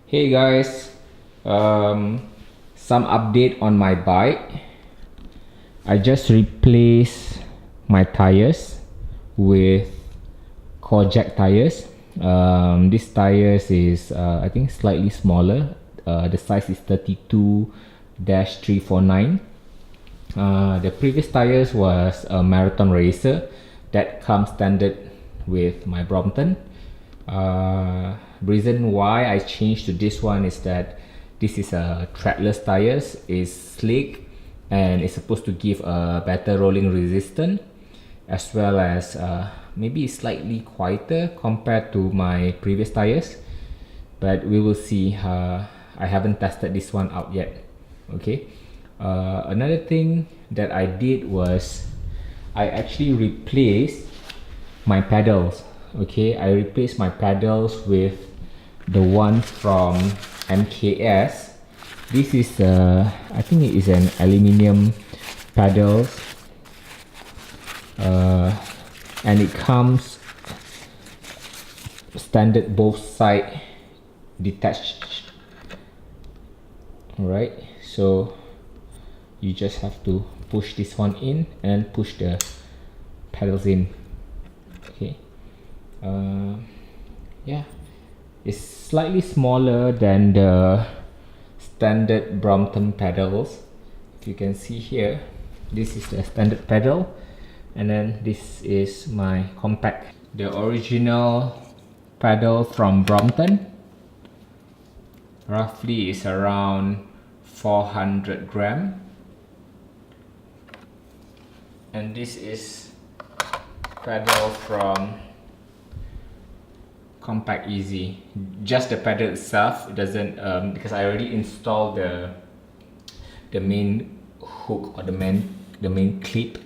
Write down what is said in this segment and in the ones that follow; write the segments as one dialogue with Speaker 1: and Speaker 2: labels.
Speaker 1: Hey guys, some update on my bike. I just replaced my tires with core jack tires. This tires is I think slightly smaller. The size is 32-349. The previous tires was a marathon racer that comes standard with my Brompton. Reason why I changed to this one is that this is a treadless tires, is slick and it's supposed to give a better rolling resistance, as well as maybe slightly quieter compared to my previous tires, but we will see. I haven't tested this one out yet. Okay. Another thing that I did was I actually replaced my pedals. Okay, I replaced my pedals with the one from MKS. This is I think it is an aluminium pedals, and it comes standard both side detached. Alright, so you just have to push this one in and push the pedals in. Okay. Yeah, it's slightly smaller than the standard Brompton pedals. If you can see here, this is the standard pedal, and then this is my compact. The original pedal from Brompton roughly is around 400 gram, and this is pedal from Compact Easy. Just the pedal itself, it doesn't because I already installed the main hook or the main clip,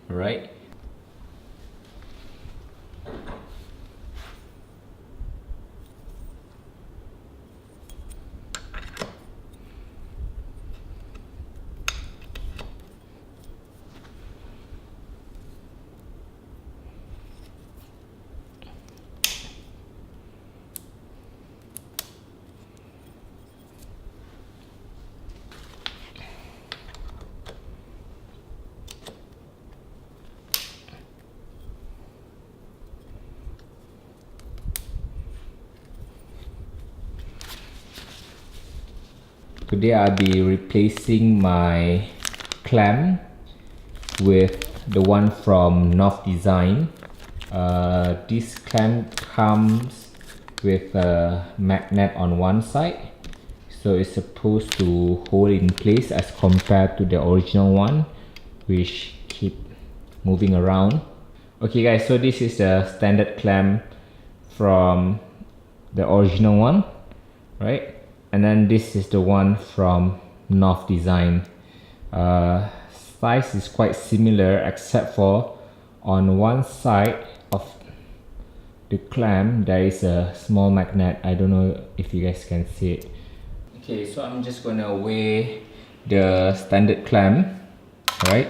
Speaker 1: right? Today I'll be replacing my clamp with the one from Nov Design. This clamp comes with a magnet on one side, so it's supposed to hold in place as compared to the original one, which keep moving around. Okay guys, so this is the standard clamp from the original one, right? And then this is the one from Nov Design. Size is quite similar, except for on one side of the clamp there is a small magnet. I don't know if you guys can see it. Okay, so I'm just gonna weigh the standard clamp. Right,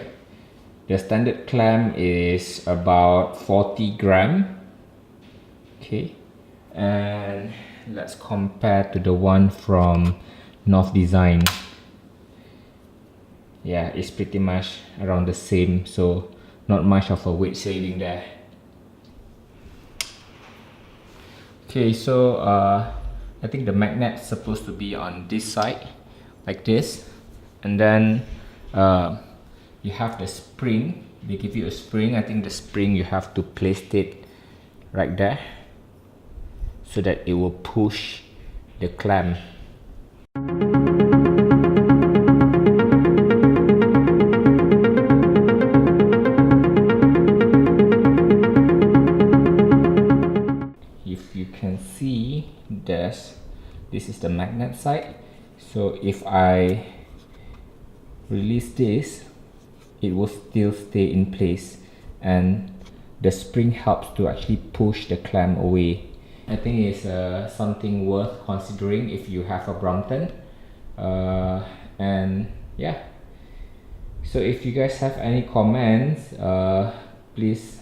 Speaker 1: the standard clamp is about 40 gram. Okay, and let's compare to the one from Nov Design. Yeah, it's pretty much around the same, so not much of a weight saving there. Okay, so I think the magnet's supposed to be on this side, like this, and then you have the spring. They give you a spring. I think the spring you have to place it right there, so that it will push the clamp. If you can see, this is the magnet side. So if I release this, it will still stay in place, and the spring helps to actually push the clamp away. I think it's something worth considering if you have a Brompton. And yeah, so if you guys have any comments, please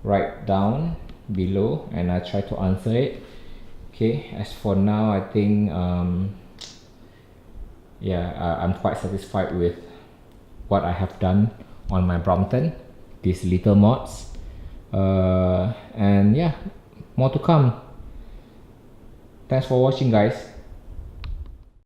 Speaker 1: write down below and I'll try to answer it. Okay, as for now, I think yeah, I'm quite satisfied with what I have done on my Brompton, these little mods, and yeah, more to come. Thanks for watching, guys.